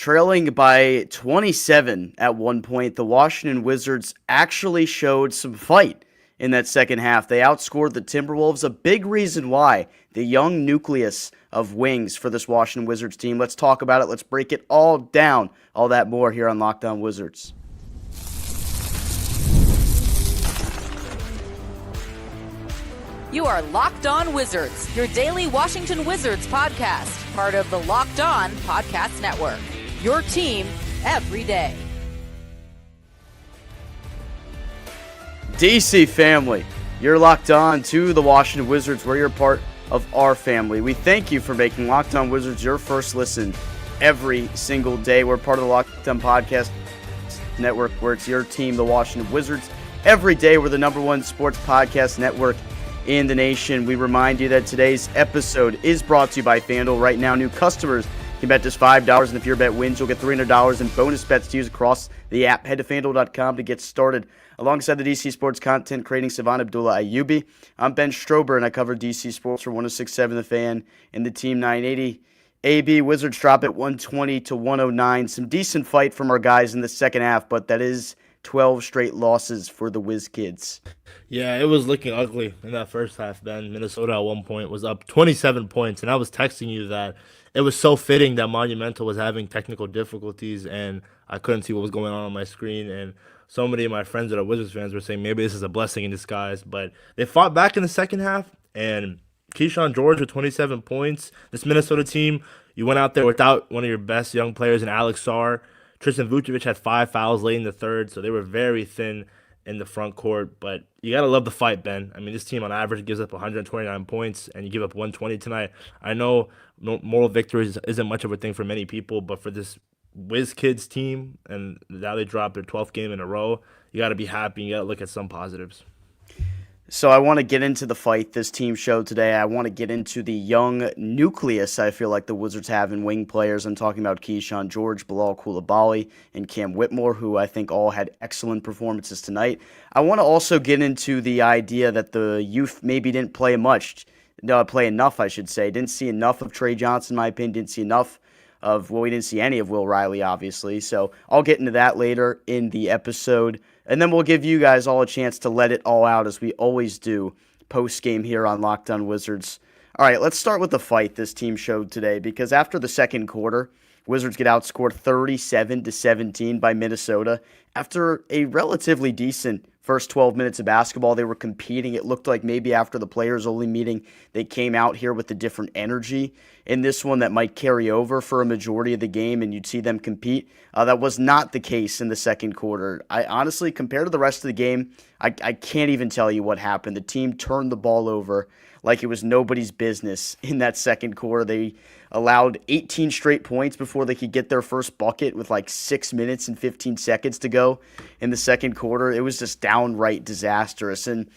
Trailing by 27 at one point, the Washington Wizards actually showed some fight in that second half. They outscored the Timberwolves, a big reason why. The young nucleus of wings for this Washington Wizards team. Let's talk about it. Let's break it all down. All that more here on Locked On Wizards. You are Locked On Wizards, your daily Washington Wizards podcast, part of the Locked On Podcast Network. Your team every day. DC family, you're locked on to the Washington Wizards, where you're part of our family. We thank you for making Locked On Wizards your first listen every single day. We're part of the Locked On Podcast Network, where it's your team, the Washington Wizards. Every day, we're the #1 sports podcast network in the nation. We remind you that today's episode is brought to you by FanDuel. Right now, new customers can bet just $5, and if your bet wins, you'll get $300 in bonus bets to use across the app. Head to FanDuel.com to get started. Alongside the DC Sports content creating Kyshawn Abdullah Ayubi, I'm Ben Strober, and I cover DC Sports for 106.7 The Fan and the Team 980. AB Wizards drop at 120 to 109. Some decent fight from our guys in the second half, but that is 12 straight losses for the Wiz Kids. Yeah, it was looking ugly in that first half, Ben. Minnesota at one point was up 27 points, and I was texting you that it was so fitting that Monumental was having technical difficulties, and I couldn't see what was going on my screen, and so many of my friends that are Wizards fans were saying maybe this is a blessing in disguise, but they fought back in the second half, and Kyshawn George with 27 points. This Minnesota team, you went out there without one of your best young players in Alex Sarr. Tristan Vucevic had 5 fouls late in the third, so they were very thin in the front court. But you got to love the fight, Ben. I mean, this team on average gives up 129 points, and you give up 120 tonight. I know moral victories isn't much of a thing for many people, but for this Wiz Kids team, and now they dropped their 12th game in a row, you got to be happy. You got to look at some positives. So I want to get into the fight this team showed today. I want to get into the young nucleus I feel like the Wizards have in wing players. I'm talking about Kyshawn George, Bilal Coulibaly, and Cam Whitmore, who I think all had excellent performances tonight. I want to also get into the idea that the youth maybe didn't play enough, I should say. Didn't see enough of Trey Johnson, in my opinion. Didn't see enough of, well, we didn't see any of Will Riley, obviously. So I'll get into that later in the episode. And then we'll give you guys all a chance to let it all out, as we always do post-game here on Locked On Wizards. All right, let's start with the fight this team showed today, because after the second quarter, Wizards get outscored 37-17 by Minnesota. After a relatively decent first 12 minutes of basketball, they were competing. It looked like maybe after the players-only meeting, they came out here with a different energy in this one that might carry over for a majority of the game, and you'd see them compete. That was not the case in the second quarter. I honestly, compared to the rest of the game, I can't even tell you what happened. The team turned the ball over like it was nobody's business in that second quarter. They allowed 18 straight points before they could get their first bucket with like 6 minutes and 15 seconds to go in the second quarter. It was just downright disastrous. And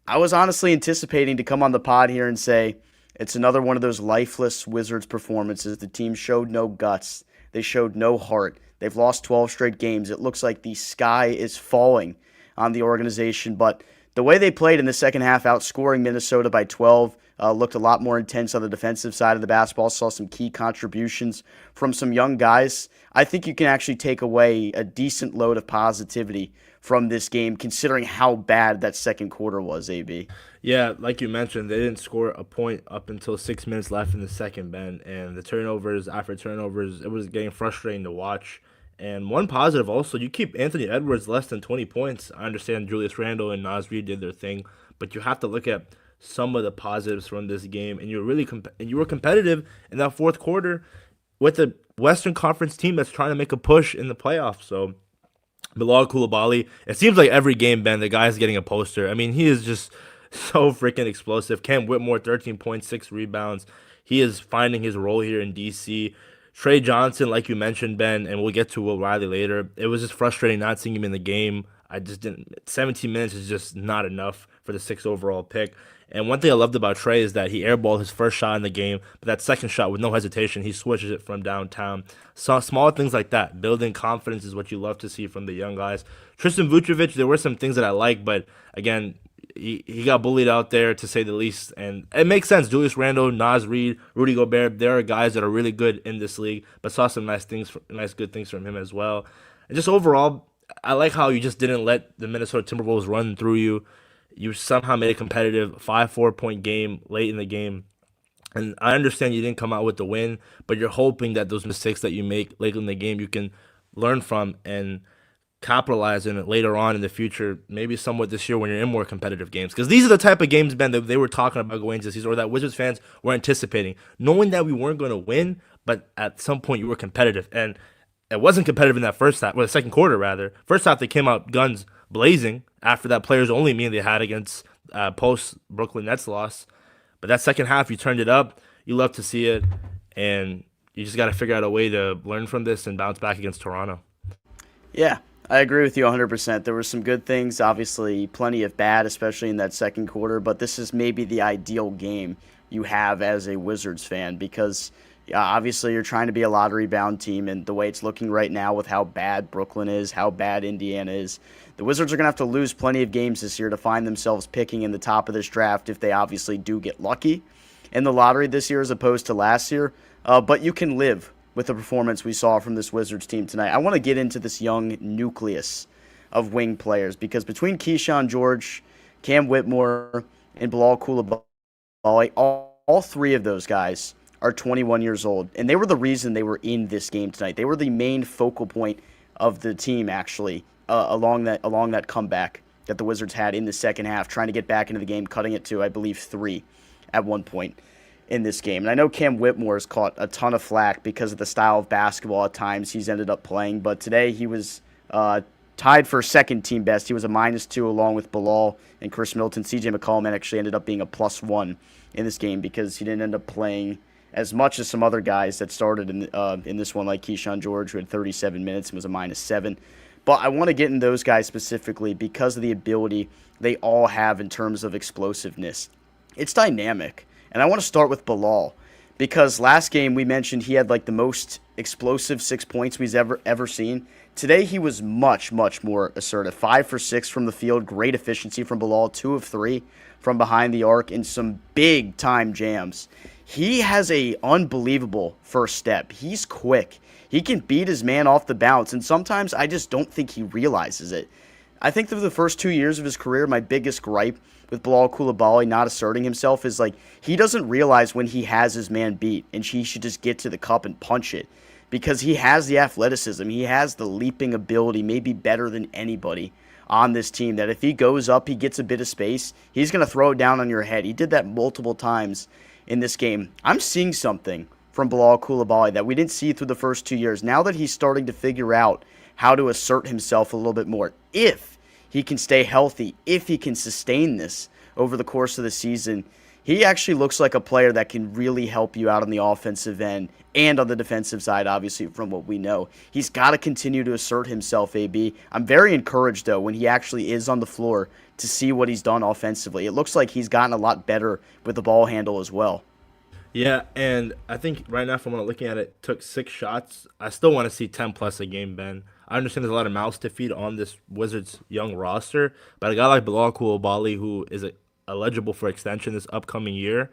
I was honestly anticipating to come on the pod here and say, it's another one of those lifeless Wizards performances. The team showed no guts. They showed no heart. They've lost 12 straight games. It looks like the sky is falling on the organization. But the way they played in the second half, outscoring Minnesota by 12, looked a lot more intense on the defensive side of the basketball. Saw some key contributions from some young guys. I think you can actually take away a decent load of positivity from this game, considering how bad that second quarter was, AB. Yeah, like you mentioned, they didn't score a point up until 6 minutes left in the second, Ben. And the turnovers, after turnovers, it was getting frustrating to watch. And one positive also, you keep Anthony Edwards less than 20 points. I understand Julius Randle and Naz Reid did their thing, but you have to look at some of the positives from this game. And you were competitive in that fourth quarter with a Western Conference team that's trying to make a push in the playoffs. So Bilal Coulibaly, it seems like every game, Ben, the guy's getting a poster. I mean, he is just so freaking explosive. Cam Whitmore, 13 points, 6 rebounds. He is finding his role here in DC. Trey Johnson, like you mentioned, Ben, and we'll get to Will Riley later. It was just frustrating not seeing him in the game. I just didn't. 17 minutes is just not enough for the 6th overall pick. And one thing I loved about Trey is that he airballed his first shot in the game, but that second shot, with no hesitation, he switches it from downtown. So small things like that, building confidence, is what you love to see from the young guys. Tristan Vucevic, there were some things that I like, but again, he got bullied out there, to say the least. And it makes sense. Julius Randle, Naz Reid, Rudy Gobert, there are guys that are really good in this league, but saw some nice good things from him as well. And just overall, I like how you just didn't let the Minnesota Timberwolves run through you. You somehow made a competitive 5-4 point game late in the game. And I understand you didn't come out with the win, but you're hoping that those mistakes that you make late in the game, you can learn from and capitalize on it later on in the future, maybe somewhat this year when you're in more competitive games. Because these are the type of games, Ben, that they were talking about going into the season, or that Wizards fans were anticipating, knowing that we weren't going to win, but at some point you were competitive. And it wasn't competitive in that first half, or the second quarter, rather. First half, they came out guns blazing after that players-only meeting they had against post-Brooklyn Nets loss. But that second half, you turned it up. You love to see it. And you just got to figure out a way to learn from this and bounce back against Toronto. Yeah, I agree with you 100%. There were some good things, obviously plenty of bad, especially in that second quarter. But this is maybe the ideal game you have as a Wizards fan because obviously you're trying to be a lottery-bound team. And the way it's looking right now with how bad Brooklyn is, how bad Indiana is, the Wizards are going to have to lose plenty of games this year to find themselves picking in the top of this draft if they obviously do get lucky in the lottery this year as opposed to last year. But you can live with the performance we saw from this Wizards team tonight. I want to get into this young nucleus of wing players because between Kyshawn George, Cam Whitmore, and Bilal Coulibaly, all three of those guys are 21 years old, and they were the reason they were in this game tonight. They were the main focal point of the team, actually, along that comeback that the Wizards had in the second half, trying to get back into the game, cutting it to, I believe, 3 at one point in this game. And I know Cam Whitmore has caught a ton of flack because of the style of basketball at times he's ended up playing, but today he was tied for second team best. He was a -2 along with Bilal and Chris Middleton. CJ McCollum actually ended up being a +1 in this game because he didn't end up playing as much as some other guys that started in this one, like Kyshawn George, who had 37 minutes and was a -7. But I want to get in those guys specifically because of the ability they all have in terms of explosiveness. It's dynamic. And I want to start with Bilal because last game we mentioned he had like the most explosive 6 points we've ever seen. Today he was much, much more assertive. 5 for 6 from the field, great efficiency from Bilal, 2 of 3 from behind the arc, and some big-time jams. He has a unbelievable first step. He's quick. He can beat his man off the bounce, and sometimes I just don't think he realizes it. I think through the first 2 years of his career, my biggest gripe with Bilal Coulibaly not asserting himself is like he doesn't realize when he has his man beat and he should just get to the cup and punch it because he has the athleticism. He has the leaping ability, maybe better than anybody on this team, that if he goes up, he gets a bit of space, he's going to throw it down on your head. He did that multiple times in this game. I'm seeing something from Bilal Coulibaly that we didn't see through the first 2 years. Now that he's starting to figure out how to assert himself a little bit more, if he can stay healthy, if he can sustain this over the course of the season, he actually looks like a player that can really help you out on the offensive end and on the defensive side, obviously, from what we know. He's got to continue to assert himself, AB. I'm very encouraged, though, when he actually is on the floor to see what he's done offensively. It looks like he's gotten a lot better with the ball handle as well. Yeah, and I think right now, from what I'm looking at it, took 6 shots. I still want to see 10+ a game, Ben. I understand there's a lot of mouths to feed on this Wizards young roster, but a guy like Bilal Coulibaly, who is eligible for extension this upcoming year,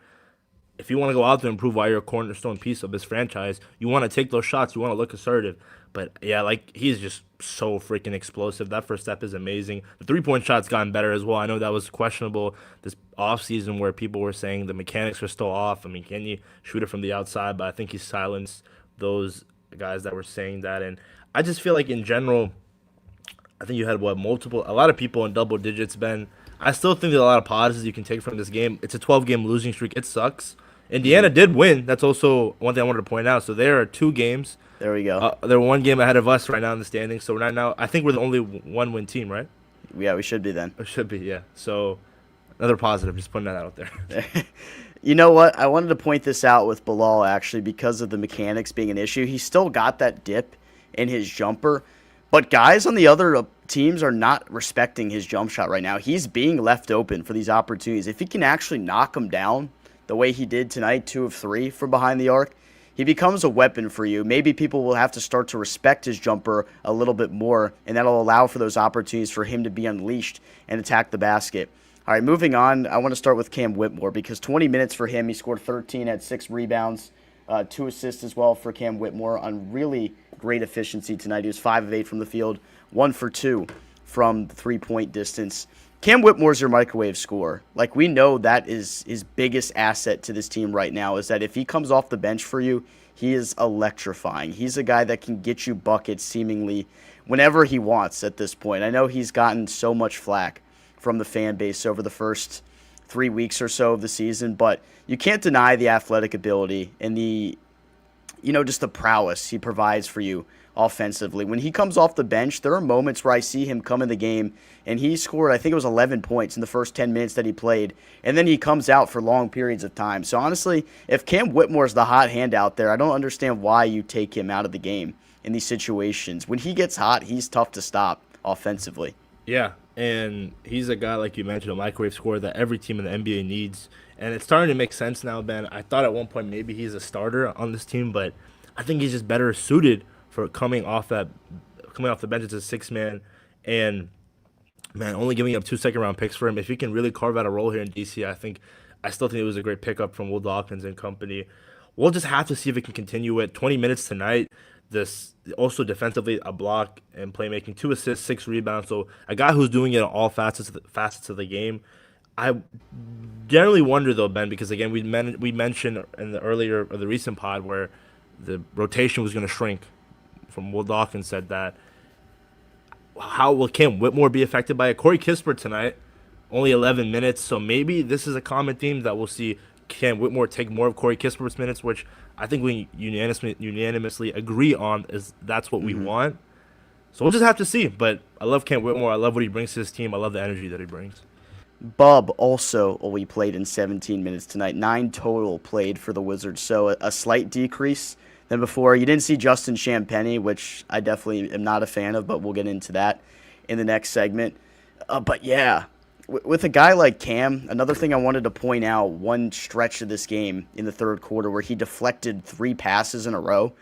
if you want to go out there and prove why you're a cornerstone piece of this franchise, you want to take those shots, you want to look assertive. But yeah, like, he's just so freaking explosive. That first step is amazing. The 3-point shot's gotten better as well. I know that was questionable this offseason where people were saying the mechanics are still off. I mean, can you shoot it from the outside? But I think he silenced those guys that were saying that. And I just feel like in general, I think you had, a lot of people in double digits, Ben. I still think there's a lot of positives you can take from this game. It's a 12-game losing streak. It sucks. Indiana did win. That's also one thing I wanted to point out. So there are 2 games. There we go. They're 1 game ahead of us right now in the standings. So right now, I think we're the only 1-win team, right? Yeah, we should be then. It should be, yeah. So another positive, just putting that out there. You know what? I wanted to point this out with Bilal, actually, because of the mechanics being an issue. He still got that dip in his jumper, but guys on the other teams are not respecting his jump shot right now. He's being left open for these opportunities. If he can actually knock them down the way he did tonight, 2 of 3 from behind the arc, he becomes a weapon for you. Maybe people will have to start to respect his jumper a little bit more, and that'll allow for those opportunities for him to be unleashed and attack the basket. All right, moving on. I want to start with Cam Whitmore because 20 minutes for him. He scored 13, had 6 rebounds, 2 assists as well for Cam Whitmore on really great efficiency tonight. He was 5 of 8 from the field, 1 for 2 from the 3-point distance. Cam Whitmore's your microwave scorer. Like, we know that is his biggest asset to this team right now, is that if he comes off the bench for you, he is electrifying. He's a guy that can get you buckets seemingly whenever he wants at this point. I know he's gotten so much flack from the fan base over the first 3 weeks or so of the season, but you can't deny the athletic ability and the, just the prowess he provides for you offensively. When he comes off the bench, there are moments where I see him come in the game, and he scored, I think it was 11 points in the first 10 minutes that he played, and then he comes out for long periods of time. So honestly, if Cam Whitmore's the hot hand out there, I don't understand why you take him out of the game in these situations. When he gets hot, he's tough to stop offensively. Yeah, and he's a guy, like you mentioned, a microwave scorer that every team in the NBA needs. And it's starting to make sense now, Ben. I thought at one point maybe he's a starter on this team, but I think he's just better suited for coming off the bench as a 6-man. And, man, only giving up 2 second-round picks for him. If he can really carve out a role here in DC, I still think it was a great pickup from Will Dawkins and company. We'll just have to see if it can continue it. 20 minutes tonight. This also defensively, a block and playmaking, 2 assists, 6 rebounds. So a guy who's doing it at all facets of the game. I generally wonder though, Ben, because again we mentioned in the recent pod where the rotation was going to shrink. From Will Dawkins said that. How will Cam Whitmore be affected by it? Corey Kispert tonight, only 11 minutes. So maybe this is a common theme that we'll see Cam Whitmore take more of Corey Kispert's minutes, which I think we unanimously agree on is that's what we want. So we'll just have to see. But I love Cam Whitmore. I love what he brings to his team. I love the energy that he brings. Bub also only played in 17 minutes tonight. 9 total played for the Wizards. So a slight decrease than before. You didn't see Justin Champagnie, which I definitely am not a fan of, but we'll get into that in the next segment. But yeah, with a guy like Cam, another thing I wanted to point out, one stretch of this game in the third quarter where he deflected 3 passes in a row.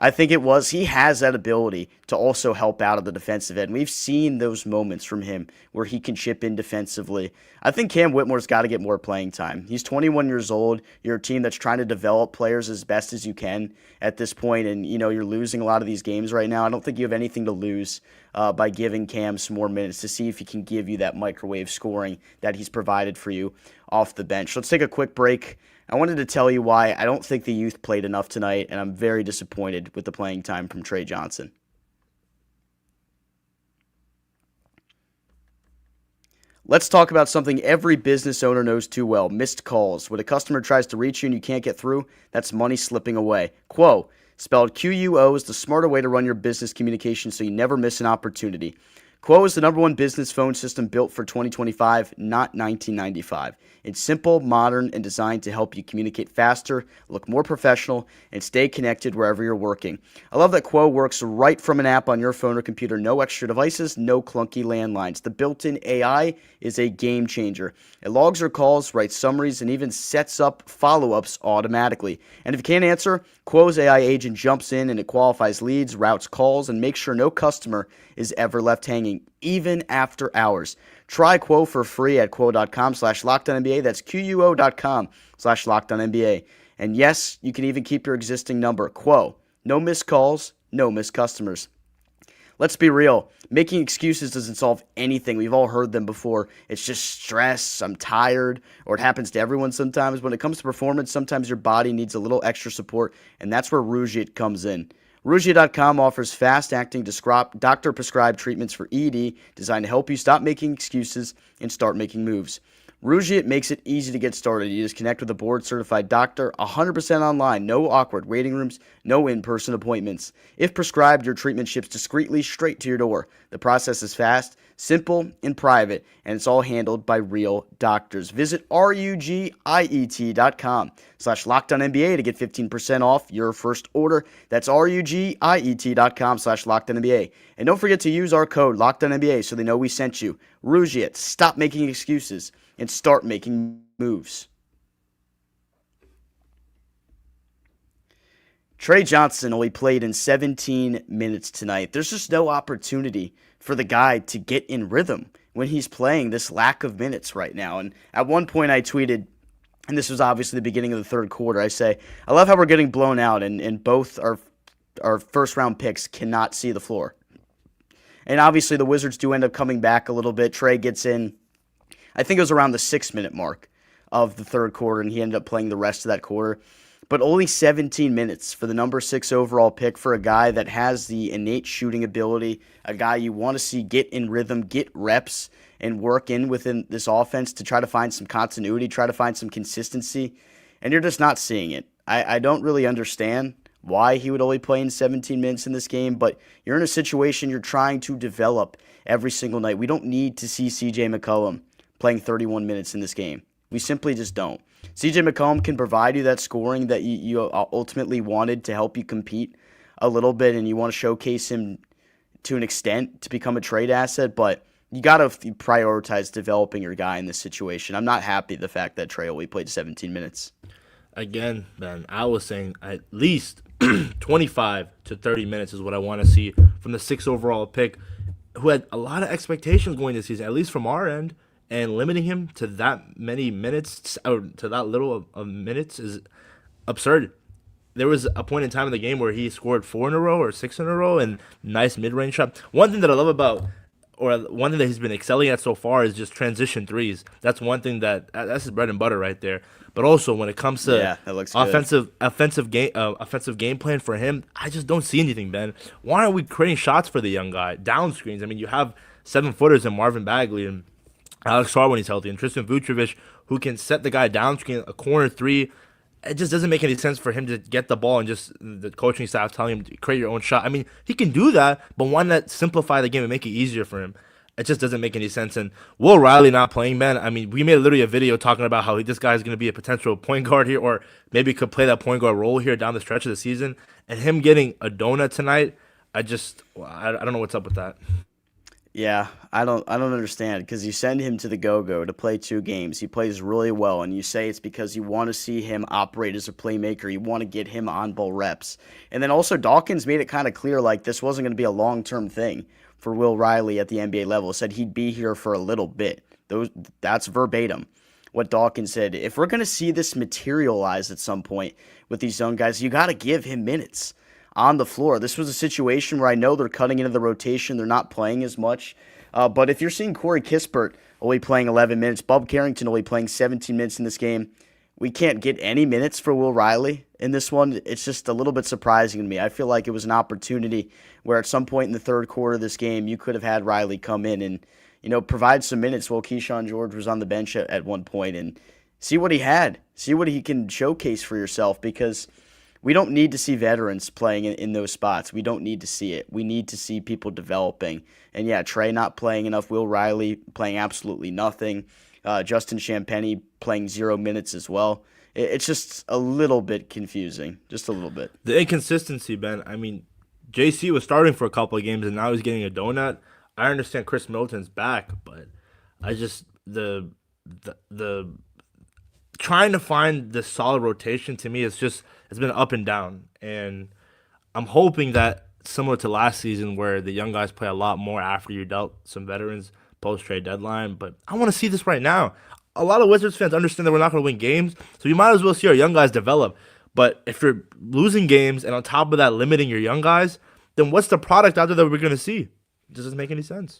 I think he has that ability to also help out at the defensive end. We've seen those moments from him where he can chip in defensively. I think Cam Whitmore's got to get more playing time. He's 21 years old. You're a team that's trying to develop players as best as you can at this point, and you're losing a lot of these games right now. I don't think you have anything to lose by giving Cam some more minutes to see if he can give you that microwave scoring that he's provided for you off the bench. Let's take a quick break. I wanted to tell you why I don't think the youth played enough tonight, and I'm very disappointed with the playing time from Trey Johnson. Let's talk about something every business owner knows too well, missed calls. When a customer tries to reach you and you can't get through, that's money slipping away. Quo, spelled Q-U-O, is the smarter way to run your business communication so you never miss an opportunity. Quo is the #1 business phone system built for 2025, not 1995. It's simple, modern, and designed to help you communicate faster, look more professional, and stay connected wherever you're working. I love that Quo works right from an app on your phone or computer. No extra devices, no clunky landlines. The built-in AI is a game changer. It logs your calls, writes summaries, and even sets up follow-ups automatically. And if you can't answer, Quo's AI agent jumps in and it qualifies leads, routes calls, and makes sure no customer is ever left hanging, even after hours. Try Quo for free at quo.com/LockedOnNBA. That's QUO.com/LockedOnNBA. And yes, you can even keep your existing number. Quo. No missed calls, no missed customers. Let's be real. Making excuses doesn't solve anything. We've all heard them before. It's just stress, I'm tired, or it happens to everyone sometimes. When it comes to performance, sometimes your body needs a little extra support, and that's where Rugiet comes in. Rugiet.com offers fast-acting, doctor-prescribed treatments for ED designed to help you stop making excuses and start making moves. Rugiet makes it easy to get started. You just connect with a board-certified doctor, 100% online, no awkward waiting rooms, no in-person appointments. If prescribed, your treatment ships discreetly straight to your door. The process is fast, simple, and private, and it's all handled by real doctors. Visit rugiet.com/LockedOnNBA to get 15% off your first order. That's rugiet.com/LockedOnNBA. And don't forget to use our code LockedOnNBA so they know we sent you. Rugiet, stop making excuses and start making moves. Trey Johnson only played in 17 minutes tonight. There's just no opportunity for the guy to get in rhythm when he's playing this lack of minutes right now. And at one point I tweeted, and this was obviously the beginning of the third quarter, I say, I love how we're getting blown out and both our first-round picks cannot see the floor. And obviously the Wizards do end up coming back a little bit. Trey gets in, I think it was around the 6-minute mark of the third quarter, and he ended up playing the rest of that quarter. But only 17 minutes for the number 6 overall pick for a guy that has the innate shooting ability, a guy you want to see get in rhythm, get reps, and work in within this offense to try to find some continuity, try to find some consistency, and you're just not seeing it. I don't really understand why he would only play in 17 minutes in this game, but you're in a situation you're trying to develop every single night. We don't need to see CJ McCollum playing 31 minutes in this game. We simply just don't. CJ McCollum can provide you that scoring that you ultimately wanted to help you compete a little bit, and you want to showcase him to an extent to become a trade asset, but you got to prioritize developing your guy in this situation. I'm not happy the fact that Trey only played 17 minutes. Again, Ben, I was saying at least 25 to 30 minutes is what I want to see from the 6th overall pick, who had a lot of expectations going this season, at least from our end, and limiting him to that many minutes, or to that little of minutes, is absurd. There was a point in time in the game where he scored 4 in a row or 6 in a row, and nice mid-range shot. One thing that I love about, or one thing that he's been excelling at so far, is just transition threes. That's one thing that's his bread and butter right there. But also when it comes to offensive game plan for him, I just don't see anything, Ben. Why aren't we creating shots for the young guy? Down screens. I mean, you have 7-footers in Marvin Bagley and Alex Carr when he's healthy, and Tristan Vucevic, who can set the guy down screen, a corner three. It just doesn't make any sense for him to get the ball and just the coaching staff telling him to create your own shot. I mean, he can do that, but why not simplify the game and make it easier for him? It just doesn't make any sense. And Will Riley not playing, man, I mean, we made literally a video talking about how this guy is going to be a potential point guard here, or maybe could play that point guard role here down the stretch of the season. And him getting a donut tonight, I don't know what's up with that. Yeah, I don't understand, because you send him to the go-go to play 2 games. He plays really well, and you say it's because you want to see him operate as a playmaker. You want to get him on-ball reps. And then also Dawkins made it kind of clear like this wasn't going to be a long-term thing for Will Riley at the NBA level. Said he'd be here for a little bit. That's verbatim what Dawkins said. If we're going to see this materialize at some point with these young guys, you got to give him minutes on the floor. This was a situation where I know they're cutting into the rotation. They're not playing as much. But if you're seeing Corey Kispert only playing 11 minutes, Bub Carrington only playing 17 minutes in this game, we can't get any minutes for Will Riley in this one. It's just a little bit surprising to me. I feel like it was an opportunity where at some point in the third quarter of this game, you could have had Riley come in and, provide some minutes while Kyshawn George was on the bench at one point, and see what he had. See what he can showcase for yourself, because we don't need to see veterans playing in those spots. We don't need to see it. We need to see people developing. And yeah, Trey not playing enough. Will Riley playing absolutely nothing. Justin Champagnie playing 0 minutes as well. It's just a little bit confusing. Just a little bit. The inconsistency, Ben. I mean, JC was starting for a couple of games, and now he's getting a donut. I understand Chris Middleton's back, but I just the trying to find the solid rotation to me, it's been up and down. And I'm hoping that similar to last season, where the young guys play a lot more after you dealt some veterans post-trade deadline, but I want to see this right now. A lot of Wizards fans understand that we're not going to win games, so you might as well see our young guys develop. But if you're losing games and on top of that limiting your young guys, then what's the product out there that we're going to see? It doesn't make any sense.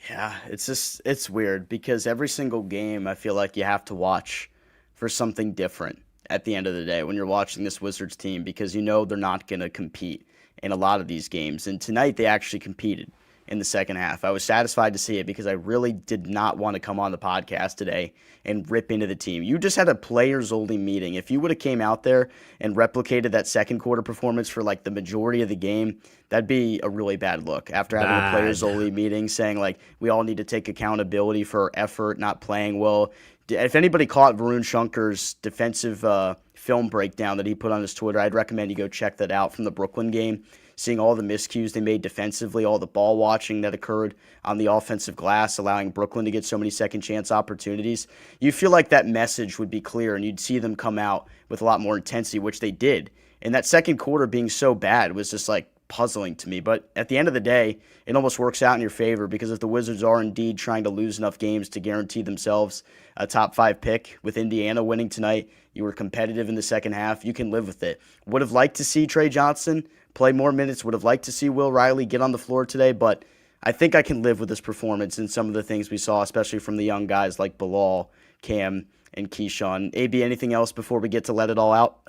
Yeah, it's weird, because every single game I feel like you have to watch for something different at the end of the day when you're watching this Wizards team, because they're not going to compete in a lot of these games. And tonight they actually competed in the second half. I was satisfied to see it, because I really did not want to come on the podcast today and rip into the team. You just had a players-only meeting. If you would have came out there and replicated that second quarter performance for like the majority of the game, that'd be a really bad look. After having a players-only meeting saying like we all need to take accountability for effort, not playing well. If anybody caught Varun Shankar's defensive film breakdown that he put on his Twitter, I'd recommend you go check that out from the Brooklyn game. Seeing all the miscues they made defensively, all the ball watching that occurred on the offensive glass, allowing Brooklyn to get so many second chance opportunities. You feel like that message would be clear, and you'd see them come out with a lot more intensity, which they did. And that second quarter being so bad was just like puzzling to me. But at the end of the day, it almost works out in your favor, because if the Wizards are indeed trying to lose enough games to guarantee themselves a top 5 pick, with Indiana winning tonight, you were competitive in the second half, you can live with it. Would have liked to see Trey Johnson play more minutes, would have liked to see Will Riley get on the floor today, but I think I can live with this performance and some of the things we saw, especially from the young guys like Bilal, Cam, and Kyshawn. AB, anything else before we get to let it all out?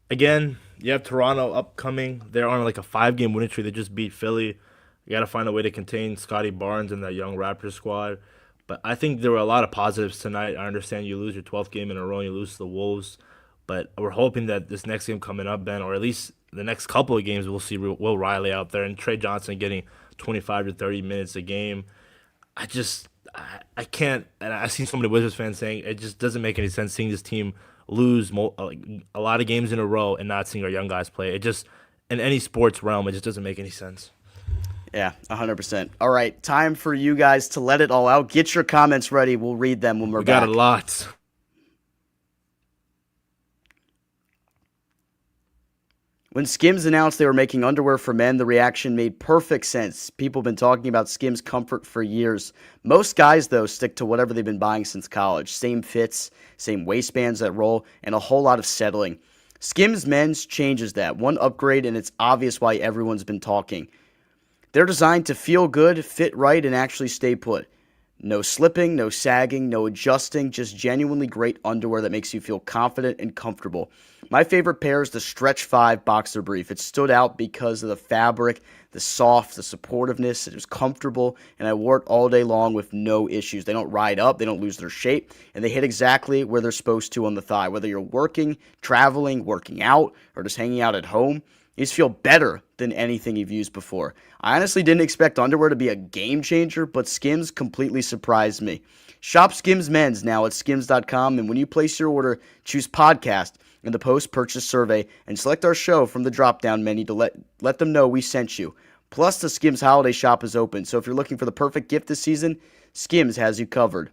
Again, you have Toronto upcoming. They're on like a 5-game winning streak. They just beat Philly. You got to find a way to contain Scotty Barnes and that young Raptors squad. But I think there were a lot of positives tonight. I understand you lose your 12th game in a row and you lose to the Wolves. But we're hoping that this next game coming up, Ben, or at least the next couple of games, we'll see Will Riley out there and Trey Johnson getting 25 to 30 minutes a game. I can't, and I've seen so many Wizards fans saying it just doesn't make any sense seeing this team lose a lot of games in a row and not seeing our young guys play. It just, in any sports realm, it just doesn't make any sense. Yeah, 100%. All right, time for you guys to let it all out. Get your comments ready. We'll read them when we're back. We got a lot. When Skims announced they were making underwear for men, the reaction made perfect sense. People have been talking about Skims comfort for years. Most guys, though, stick to whatever they've been buying since college. Same fits, same waistbands that roll, and a whole lot of settling. Skims Men's changes that. One upgrade, and it's obvious why everyone's been talking. They're designed to feel good, fit right, and actually stay put. No slipping, no sagging, no adjusting, just genuinely great underwear that makes you feel confident and comfortable. My favorite pair is the Stretch 5 Boxer Brief. It stood out because of the fabric, the soft, the supportiveness. It was comfortable, and I wore it all day long with no issues. They don't ride up, they don't lose their shape, and they hit exactly where they're supposed to on the thigh. Whether you're working, traveling, working out, or just hanging out at home, you just feel better than anything you've used before. I honestly didn't expect underwear to be a game changer, but Skims completely surprised me. Shop Skims Men's now at skims.com, and when you place your order, choose podcast in the post-purchase survey and select our show from the drop-down menu to let them know we sent you. Plus, the SKIMS Holiday Shop is open, so if you're looking for the perfect gift this season, Skims has you covered.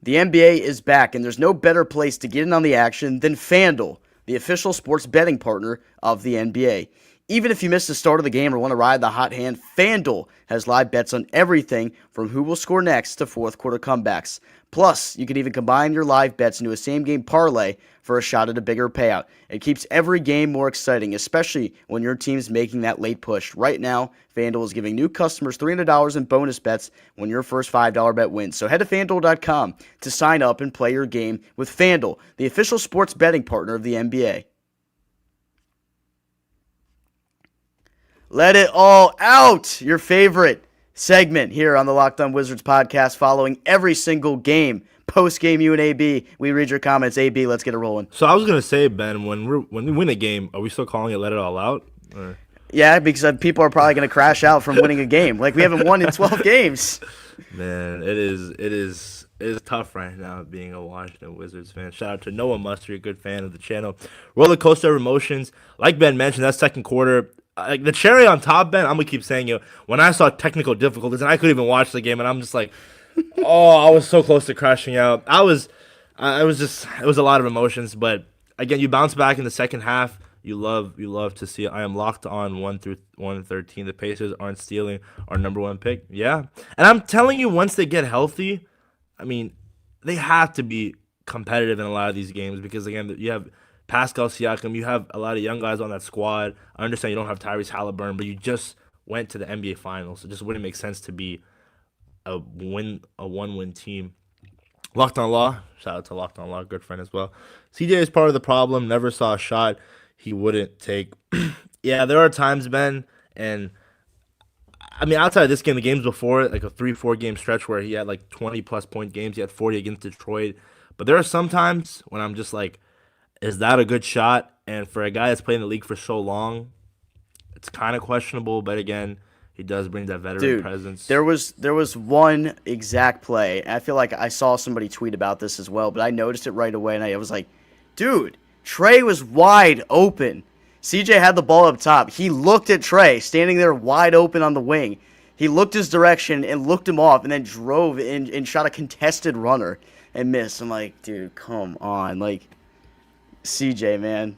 The NBA is back, and there's no better place to get in on the action than FanDuel, the official sports betting partner of the NBA. Even if you missed the start of the game or want to ride the hot hand, FanDuel has live bets on everything from who will score next to fourth quarter comebacks. Plus, you can even combine your live bets into a same-game parlay for a shot at a bigger payout. It keeps every game more exciting, especially when your team's making that late push. Right now, FanDuel is giving new customers $300 in bonus bets when your first $5 bet wins. So head to FanDuel.com to sign up and play your game with FanDuel, the official sports betting partner of the NBA. Let it all out! Your favorite segment here on the Locked On Wizards podcast, following every single game. Post-game, you and AB, we read your comments. AB, let's get it rolling. So I was going to say, Ben, when we win a game, are we still calling it Let It All Out? Or? Yeah, because people are probably going to crash out from winning a game. Like, we haven't won in 12 games. Man, it is tough right now being a Washington Wizards fan. Shout out to Noah Mustard, a good fan of the channel. Roller coaster of emotions. Like Ben mentioned, that second quarter, like the cherry on top, Ben, I'm going to keep saying it. When I saw technical difficulties, and I couldn't even watch the game, and I'm just like, oh, I was so close to crashing out. It was a lot of emotions, but again, you bounce back in the second half. You love to see it. I am locked on 1 through 113. The Pacers aren't stealing our number one pick. Yeah. And I'm telling you, once they get healthy, I mean, they have to be competitive in a lot of these games because, again, you have Pascal Siakam, you have a lot of young guys on that squad. I understand you don't have Tyrese Halliburton, but you just went to the NBA Finals. It just wouldn't make sense to be a one-win team. Locked on Law, shout out to Locked on Law, good friend as well. CJ is part of the problem, never saw a shot he wouldn't take. Yeah, there are times, Ben, and I mean, outside of this game, the games before it, like a 3-4 game stretch where he had like 20-plus point games, he had 40 against Detroit. But there are some times when I'm just like, is that a good shot? And for a guy that's played in the league for so long, it's kind of questionable, but again, he does bring that veteran presence. There was one exact play, and I feel like I saw somebody tweet about this as well, but I noticed it right away, and I was like, dude, Trey was wide open. CJ had the ball up top. He looked at Trey, standing there wide open on the wing. He looked his direction and looked him off, and then drove and shot a contested runner and missed. I'm like, dude, come on. Like, CJ, man.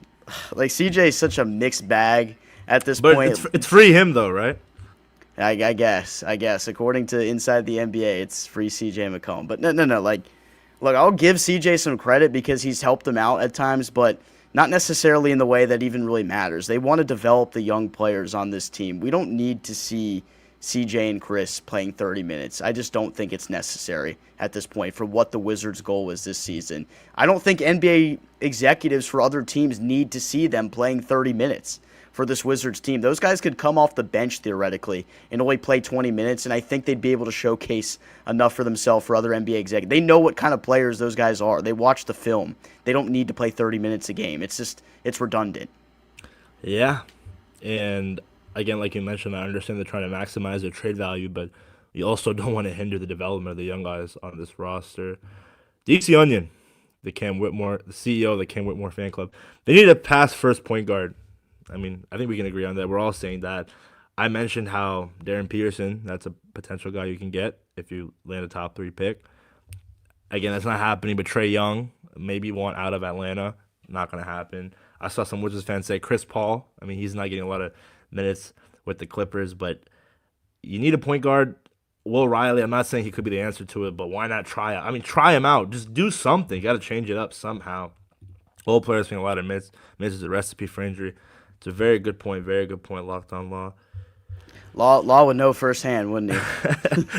Like CJ is such a mixed bag at this But point. it's free him though, right? I guess. According to Inside the NBA, it's free CJ McCollum. But no. Like, look, I'll give CJ some credit because he's helped them out at times, but not necessarily in the way that even really matters. They want to develop the young players on this team. We don't need to see CJ and Chris playing 30 minutes. I just don't think it's necessary at this point for what the Wizards' goal was this season. I don't think NBA executives for other teams need to see them playing 30 minutes for this Wizards team. Those guys could come off the bench theoretically and only play 20 minutes, and I think they'd be able to showcase enough for themselves for other NBA executives. They know what kind of players those guys are. They watch the film. They don't need to play 30 minutes a game. It's redundant. Yeah, and again, like you mentioned, I understand they're trying to maximize their trade value, but you also don't want to hinder the development of the young guys on this roster. DC Onion, the Cam Whitmore, the CEO of the Cam Whitmore fan club, they need a pass-first point guard. I mean, I think we can agree on that. We're all saying that. I mentioned how Darren Peterson, that's a potential guy you can get if you land a top 3 pick. Again, that's not happening, but Trae Young, maybe want out of Atlanta. Not going to happen. I saw some Wizards fans say Chris Paul. I mean, he's not getting a lot of minutes with the Clippers, but you need a point guard. Will Riley, I'm not saying he could be the answer to it, but why not try it? I mean, try him out. Just do something. You got to change it up somehow. All players getting a lot of minutes. Minutes is a recipe for injury. It's a very good point, Locked On Law. Law would know firsthand, wouldn't he?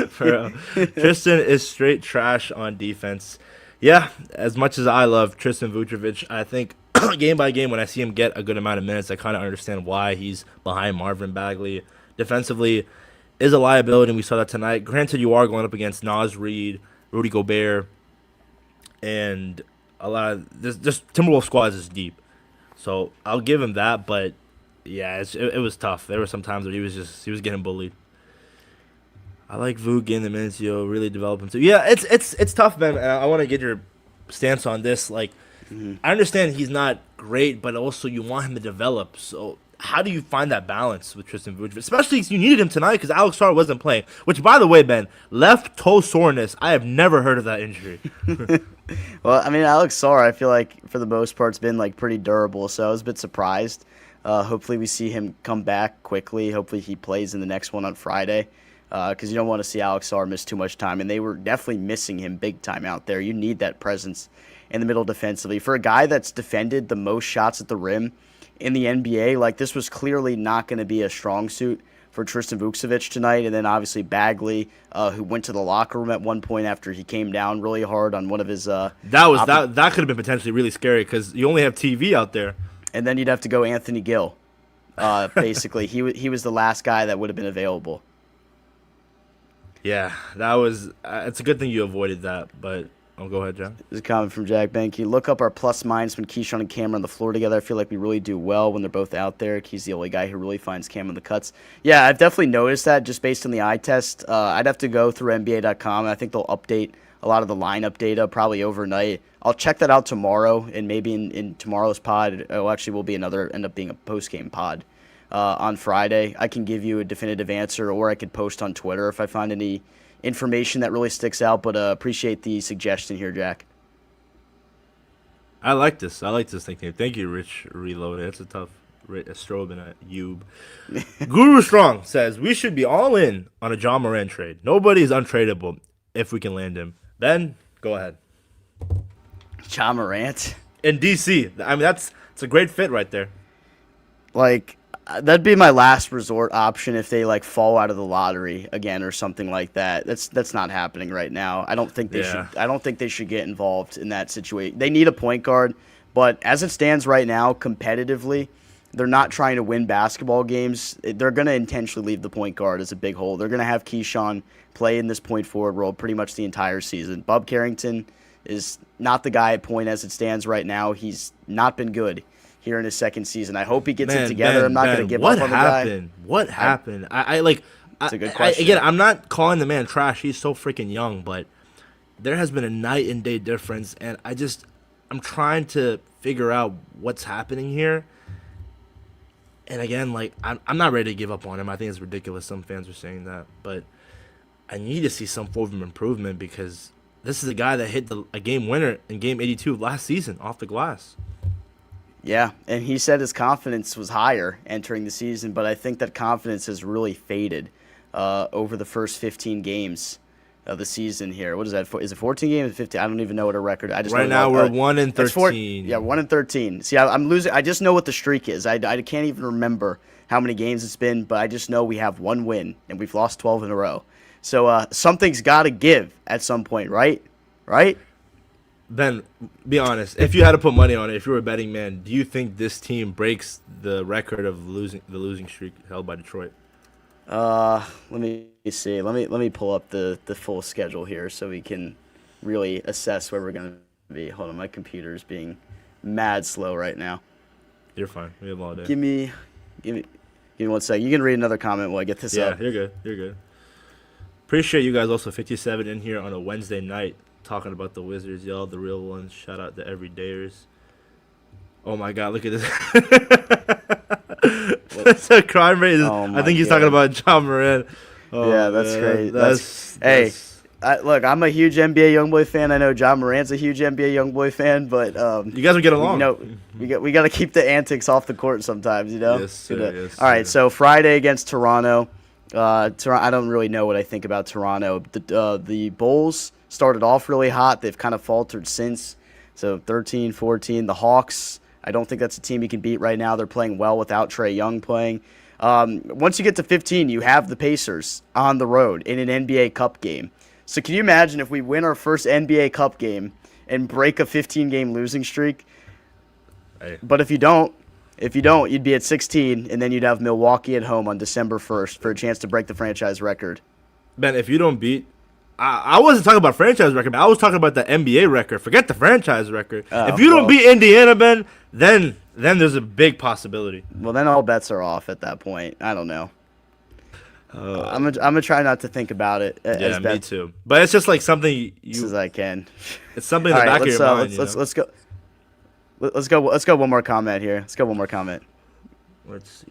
For Tristan is straight trash on defense. Yeah, as much as I love Tristan Vucevic, I think game by game when I see him get a good amount of minutes, I kind of understand why he's behind Marvin Bagley. Defensively is a liability, and we saw that tonight. Granted, you are going up against Naz Reid, Rudy Gobert, and a lot of this Timberwolves squad is deep. So I'll give him that, but yeah, it was tough. There were some times where he was getting bullied. I like Vooch getting the minutes, really develop him too. Yeah, it's tough, man. And I want to get your stance on this. Like, I understand he's not great, but also you want him to develop. So how do you find that balance with Tristan Vucevic? Especially you needed him tonight because Alex Sarr wasn't playing. Which, by the way, Ben, left toe soreness. I have never heard of that injury. Well, I mean, Alex Sarr, I feel like for the most part, has been like pretty durable. So I was a bit surprised. Hopefully, we see him come back quickly. Hopefully, he plays in the next one on Friday. Because you don't want to see Alex Sarr miss too much time, and they were definitely missing him big time out there. You need that presence in the middle defensively. For a guy that's defended the most shots at the rim in the NBA, like this was clearly not going to be a strong suit for Tristan Vucevic tonight. And then obviously Bagley, who went to the locker room at one point after he came down really hard on one of his. That could have been potentially really scary because you only have TV out there. And then you'd have to go Anthony Gill. Basically, he was the last guy that would have been available. Yeah, that was. It's a good thing you avoided that, but I'll go ahead, John. This is a comment from Jack Benke. Look up our plus minus when Kyshawn and Cam are on the floor together. I feel like we really do well when they're both out there. He's the only guy who really finds Cam in the cuts. Yeah, I've definitely noticed that just based on the eye test. I'd have to go through NBA.com. I think they'll update a lot of the lineup data probably overnight. I'll check that out tomorrow, and maybe in tomorrow's pod, it actually will be end up being a post-game pod. On Friday, I can give you a definitive answer, or I could post on Twitter if I find any information that really sticks out. But appreciate the suggestion here, Jack. I like this nickname. Thank you, Rich Reloaded. It's a tough Strober and Ayubi. Guru Strong says we should be all in on a John Moran trade. Nobody is untradeable if we can land him. Ben, go ahead. John Morant in DC. I mean, it's a great fit right there. Like. That'd be my last resort option if they like fall out of the lottery again or something like that. That's not happening right now. I don't think they should. I don't think they should get involved in that situation. They need a point guard, but as it stands right now, competitively, they're not trying to win basketball games. They're going to intentionally leave the point guard as a big hole. They're going to have Kyshawn play in this point forward role pretty much the entire season. Bob Carrington is not the guy at point as it stands right now. He's not been good here in his second season. I hope he gets it together. I'm not going to give up on the guy. What happened? It's a good question. Again, I'm not calling the man trash. He's so freaking young, but there has been a night and day difference, and I'm trying to figure out what's happening here. And again, I'm not ready to give up on him. I think it's ridiculous. Some fans are saying that, but I need to see some form of improvement because this is a guy that hit a game winner in Game 82 of last season off the glass. Yeah, and he said his confidence was higher entering the season, but I think that confidence has really faded over the first 15 games of the season here. What is that? Is it 14 games or 15? I don't even know what a record. I just right now we're 1-13. Yeah, 1-13. See, I'm losing. I just know what the streak is. I can't even remember how many games it's been, but I just know we have one win and we've lost 12 in a row. So something's got to give at some point, right? Right? Ben, be honest. If you had to put money on it, if you were a betting man, do you think this team breaks the record of the losing streak held by Detroit? Let me see. Let me pull up the full schedule here so we can really assess where we're gonna be. Hold on, my computer's being mad slow right now. You're fine. We have all day. Give me 1 second. You can read another comment while I get this up. Yeah, you're good. You're good. Appreciate you guys also 57 in here on a Wednesday night talking about the Wizards, y'all, the real ones. Shout out to everydayers. Oh my God, look at this. That's a crime rate. I think he's talking about John Moran. Oh, yeah, that's man. great. Look, I'm a huge NBA YoungBoy fan. I know John Moran's a huge NBA YoungBoy fan, but you guys will get along. We got to keep the antics off the court sometimes, you know. Yes, sir, yes, all right, so Friday against Toronto. I don't really know what I think about Toronto. The Bulls started off really hot. They've kind of faltered since. So 13, 14. The Hawks, I don't think that's a team you can beat right now. They're playing well without Trae Young playing. Once you get to 15, you have the Pacers on the road in an NBA Cup game. So can you imagine if we win our first NBA Cup game and break a 15-game losing streak? Hey. But if you don't, you'd be at 16, and then you'd have Milwaukee at home on December 1st for a chance to break the franchise record. Ben, if you don't beat, I wasn't talking about franchise record, but I was talking about the NBA record. Forget the franchise record. If you don't beat Indiana, Ben, then there's a big possibility. Well, then all bets are off at that point. I don't know. I'm gonna try not to think about it. Yeah, me too. But it's just like something as I can. It's something in the back of your mind. Let's go. Let's go one more comment here. Let's go one more comment. Let's see.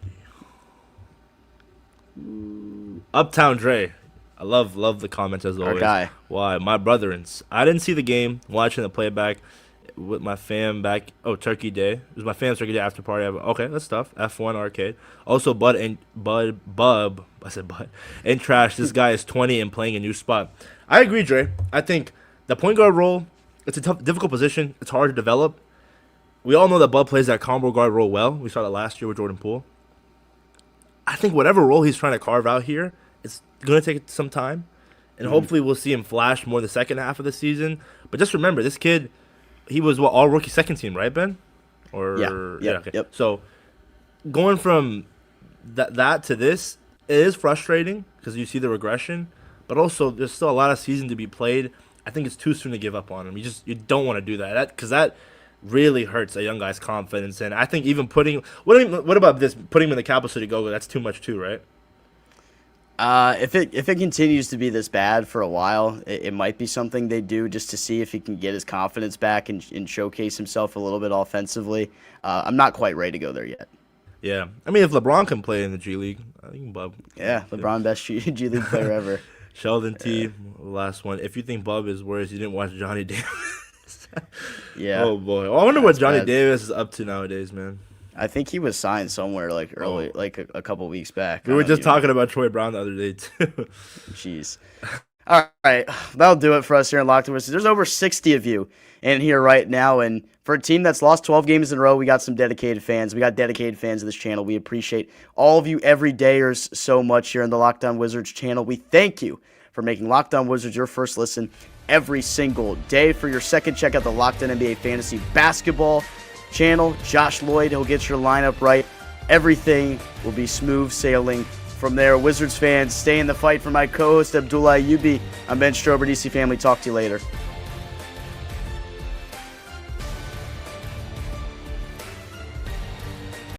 Uptown Dre. I love the comments as always. Our guy. Why? My brotherins. I didn't see the game. Watching the playback with my fam back. Oh, Turkey Day. It was my fam's Turkey Day after party. Okay, that's tough. F1 arcade. Also, Bub. I said Bud. And Trash. This guy is 20 and playing a new spot. I agree, Dre. I think the point guard role, it's a difficult position. It's hard to develop. We all know that Bud plays that combo guard role well. We saw that last year with Jordan Poole. I think whatever role he's trying to carve out here, it's going to take some time. And hopefully we'll see him flash more the second half of the season. But just remember, this kid, he was all-rookie second team, right, Ben? Okay. Yep. So going from that to this, it is frustrating because you see the regression. But also, there's still a lot of season to be played. I think it's too soon to give up on him. You don't want to do that because that really hurts a young guy's confidence. And I think even what about this, putting him in the Capital City Go-Go, that's too much too, right? If it continues to be this bad for a while, it might be something they do just to see if he can get his confidence back and showcase himself a little bit offensively. I'm not quite ready to go there yet. Yeah. I mean, if LeBron can play in the G League, I think Bub. Yeah, LeBron, best G League player ever. Sheldon T, last one. If you think Bub is worse, you didn't watch Johnny Davis. Yeah. Oh, boy. I wonder what Johnny Davis is up to nowadays, man. I think he was signed somewhere early, a couple weeks back. We were just talking about Troy Brown the other day, too. Jeez. All right. That'll do it for us here in Locked On Wizards. There's over 60 of you in here right now. And for a team that's lost 12 games in a row, we got some dedicated fans. We got dedicated fans of this channel. We appreciate all of you everydayers so much here in the Locked On Wizards channel. We thank you for making Locked On Wizards your first listen every single day. For your second, check out the Locked On NBA Fantasy Basketball channel. Josh Lloyd, he'll get your lineup right. Everything will be smooth sailing from there. Wizards fans, stay in the fight. For my co-host Abdullah Ayubi, I'm Ben Strober, DC Family. Talk to you later.